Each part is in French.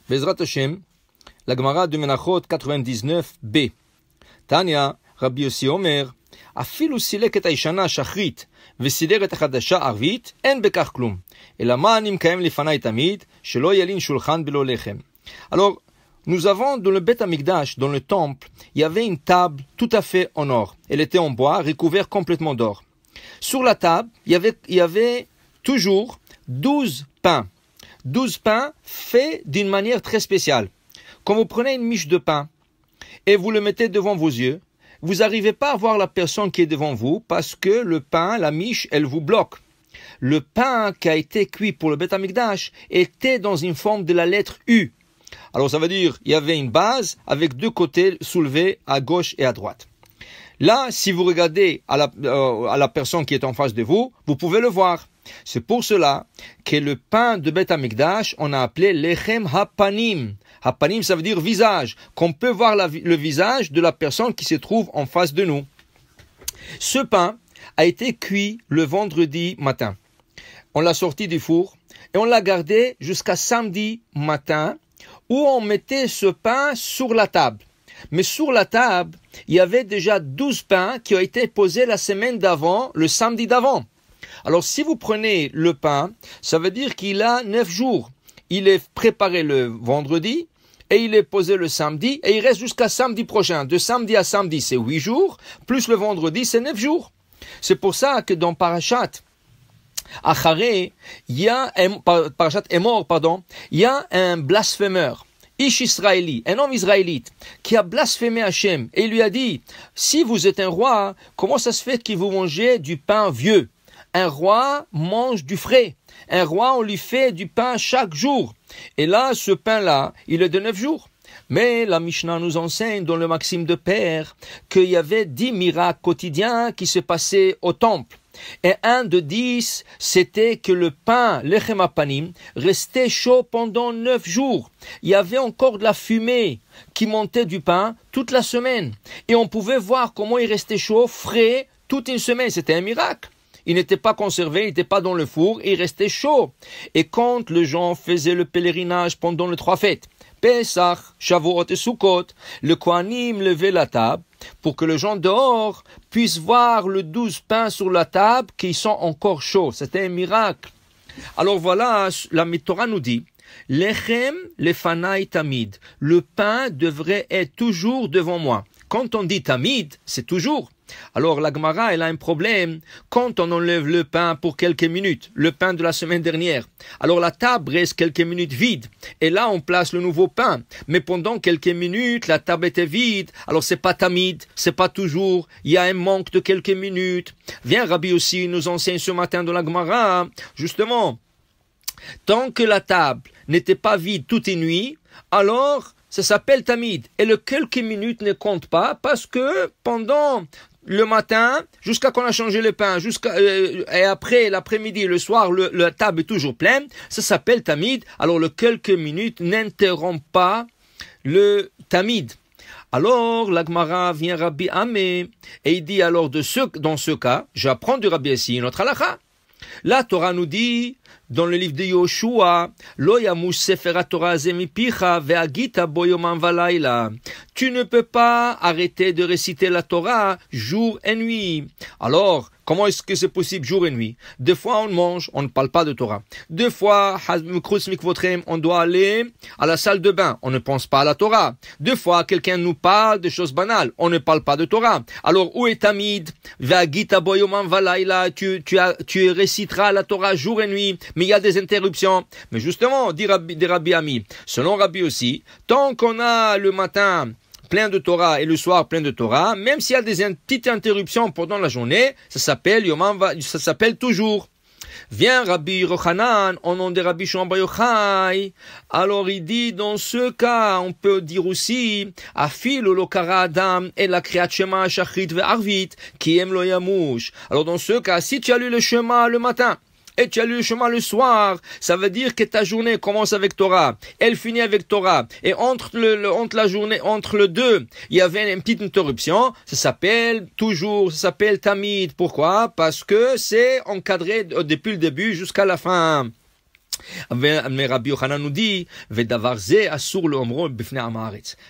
Bezrat Hashem, la Gemara de Menachot 99b. Tanya, Rabbi Yossi Omer, אפילו סילק את הישנה שחרית וסידר את החדשה ערבית, אין בכך כלום. אלא מה אני מקיים לפני תמיד, שלא ילין שולחן בלא לחם. Alors, nous avons dans le Beth Amikdash, dans le temple, il y avait une table tout à fait en or. Elle était en bois, recouverte complètement d'or. Sur la table, il y avait toujours 12 pains. 12 pains faits d'une manière très spéciale. Quand vous prenez une miche de pain et vous le mettez devant vos yeux, vous n'arrivez pas à voir la personne qui est devant vous parce que le pain, la miche, elle vous bloque. Le pain qui a été cuit pour le Beth Amikdash était dans une forme de la lettre U. Alors ça veut dire il y avait une base avec deux côtés soulevés à gauche et à droite. Là, si vous regardez à la personne qui est en face de vous, vous pouvez le voir. C'est pour cela que le pain de Beth Amikdash, on a appelé Lechem Hapanim. Hapanim, ça veut dire visage, qu'on peut voir le visage de la personne qui se trouve en face de nous. Ce pain a été cuit le vendredi matin. On l'a sorti du four et on l'a gardé jusqu'à samedi matin où on mettait ce pain sur la table. Mais sur la table, il y avait déjà 12 pains qui ont été posés la semaine d'avant, le samedi d'avant. Alors si vous prenez le pain, ça veut dire qu'il a 9 jours. Il est préparé le vendredi et il est posé le samedi et il reste jusqu'à samedi prochain. De samedi à samedi, c'est 8 jours, plus le vendredi, c'est 9 jours. C'est pour ça que dans Parashat Acharé, Parashat Emor, il y a un blasphémeur. Ish Israéli, un homme israélite, qui a blasphémé Hachem et il lui a dit, si vous êtes un roi, comment ça se fait que vous mangez du pain vieux? Un roi mange du frais. Un roi, on lui fait du pain chaque jour. Et là, ce pain-là, il est de 9 jours. Mais la Mishnah nous enseigne dans le Maxime de Père qu'il y avait 10 miracles quotidiens qui se passaient au temple. Et un de 10, c'était que le pain, lechem hapanim, restait chaud pendant 9 jours. Il y avait encore de la fumée qui montait du pain toute la semaine. Et on pouvait voir comment il restait chaud, frais, toute une semaine. C'était un miracle. Il n'était pas conservé, il n'était pas dans le four, il restait chaud. Et quand les gens faisaient le pèlerinage pendant les 3 fêtes, Pesach, Shavuot et Sukkot, le Kohanim levait la table pour que les gens dehors puissent voir le 12 pains sur la table qui sont encore chauds. C'était un miracle. Alors voilà, la Torah nous dit, Lechem lefanai tamid. Le pain devrait être toujours devant moi. Quand on dit tamid, c'est toujours. Alors la Gemara, elle a un problème quand on enlève le pain pour quelques minutes, le pain de la semaine dernière. Alors la table reste quelques minutes vide et là on place le nouveau pain. Mais pendant quelques minutes, la table était vide. Alors c'est pas tamid, c'est pas toujours. Il y a un manque de quelques minutes. Viens Rabbi aussi nous enseigne ce matin dans la Gemara, justement, tant que la table n'était pas vide toute une nuit, alors ça s'appelle tamid. Et le quelques minutes ne compte pas parce que pendant le matin, jusqu'à qu'on a changé le pain, et après l'après-midi, le soir, la table est toujours pleine, ça s'appelle tamid. Alors le quelques minutes n'interrompt pas le tamid. Alors la Gemara vient Rabbi Amé et il dit alors dans ce cas, j'apprends du Rabbi ici notre halakha. La Torah nous dit dans le livre de Yoshua, Lo yamush sefer Torah zemipicha ve'agita bo yomam valayla. Tu ne peux pas arrêter de réciter la Torah jour et nuit. Alors, comment est-ce que c'est possible jour et nuit? Deux fois on mange, on ne parle pas de Torah. Deux fois, on doit aller à la salle de bain, on ne pense pas à la Torah. Deux fois, quelqu'un nous parle de choses banales, on ne parle pas de Torah. Alors, où est Tamid? Ve'agita bo yomam valayla. Tu réciteras la Torah jour et nuit. Mais il y a des interruptions. Mais justement, dit Rabbi Ami, selon Rabbi aussi, tant qu'on a le matin plein de Torah et le soir plein de Torah, même s'il y a des petites interruptions pendant la journée, ça s'appelle toujours. Vient Rabbi Yochanan, au nom de Rabbi Shimon bar Yochai. Alors il dit, dans ce cas, on peut dire aussi, Afil lo kara adam et la kriyat shema shachrit ve'arvit, ki em lo yamush. Alors dans ce cas, si tu as lu le Shema le matin, et tu as lu le chemin le soir, ça veut dire que ta journée commence avec Torah, elle finit avec Torah, et entre la journée, entre le deux, il y avait une petite interruption, ça s'appelle tamid. Pourquoi? Parce que c'est encadré depuis le début jusqu'à la fin. Mais Rabbi Yochanan nous dit,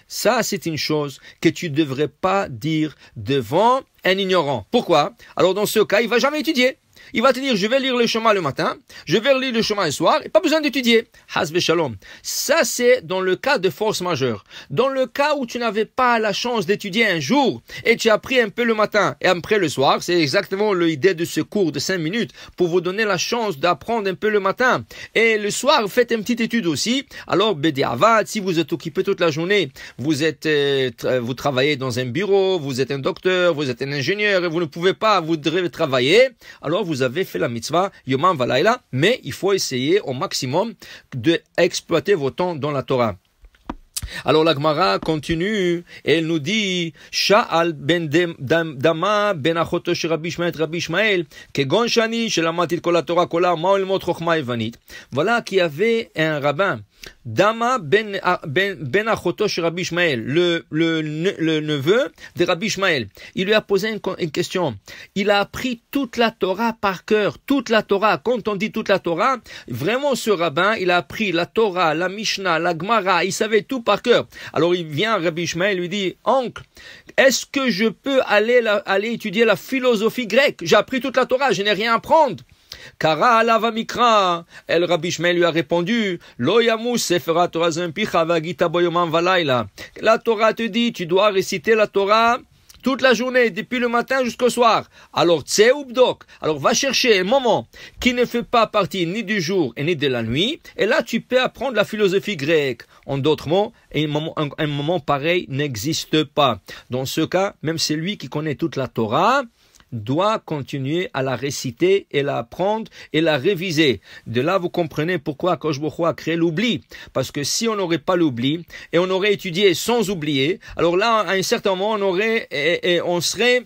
ça, c'est une chose que tu ne devrais pas dire devant un ignorant. Pourquoi? Alors, dans ce cas, il ne va jamais étudier. Il va te dire, je vais lire le Shema le matin, je vais lire le Shema le soir, et pas besoin d'étudier. Has v'shalom. Ça, c'est dans le cas de force majeure. Dans le cas où tu n'avais pas la chance d'étudier un jour, et tu as pris un peu le matin et après le soir, c'est exactement l'idée de ce cours de 5 minutes, pour vous donner la chance d'apprendre un peu le matin. Et le soir, faites une petite étude aussi. Alors, Bediavad, si vous êtes occupé toute la journée, vous travaillez dans un bureau, vous êtes un docteur, vous êtes un ingénieur, et vous ne pouvez pas, vous devez travailler, alors vous avez fait la mitzvah Yomam Valayla, mais il faut essayer au maximum d'exploiter vos temps dans la Torah. Alors la Gemara continue et elle nous dit Sha'al ben Dama ben achoto shel Rabbi Ishmael kegon shani shelamati kol haTorah kola ma ilmot chokhma evanit. Voilà qu'il y avait un rabbin Dama ben achoto shel Rabbi Ishmael, le neveu de Rabbi Ishmael. Il lui a posé une question. Il a appris toute la Torah par cœur, toute la Torah. Quand on dit toute la Torah, vraiment ce rabbin, il a appris la Torah, la Mishnah, la Gemara, il savait tout par cœur. Alors il vient Rabbi Ishmael, lui dit, oncle, est-ce que je peux aller étudier la philosophie grecque? J'ai appris toute la Torah, je n'ai rien à apprendre. Kara alava mikra. El Rabbi Ishmael lui a répondu, Lo yamus sefera Torah zempicha vagita boyomam valayla. La Torah te dit, tu dois réciter la Torah toute la journée, depuis le matin jusqu'au soir. Alors, tseubdok. Alors, va chercher un moment qui ne fait pas partie ni du jour et ni de la nuit. Et là, tu peux apprendre la philosophie grecque. En d'autres mots, un moment pareil n'existe pas. Dans ce cas, même celui qui connaît toute la Torah doit continuer à la réciter et la apprendre et la réviser. De là, vous comprenez pourquoi Akadosh Baruch Hu a créé l'oubli. Parce que si on n'aurait pas l'oubli et on aurait étudié sans oublier, alors là, à un certain moment, on serait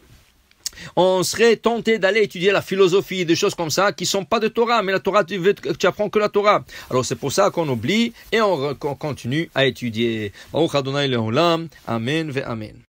tenté d'aller étudier la philosophie, des choses comme ça, qui sont pas de Torah, mais la Torah, tu apprends que la Torah. Alors c'est pour ça qu'on oublie et on continue à étudier. Amen ve Amen.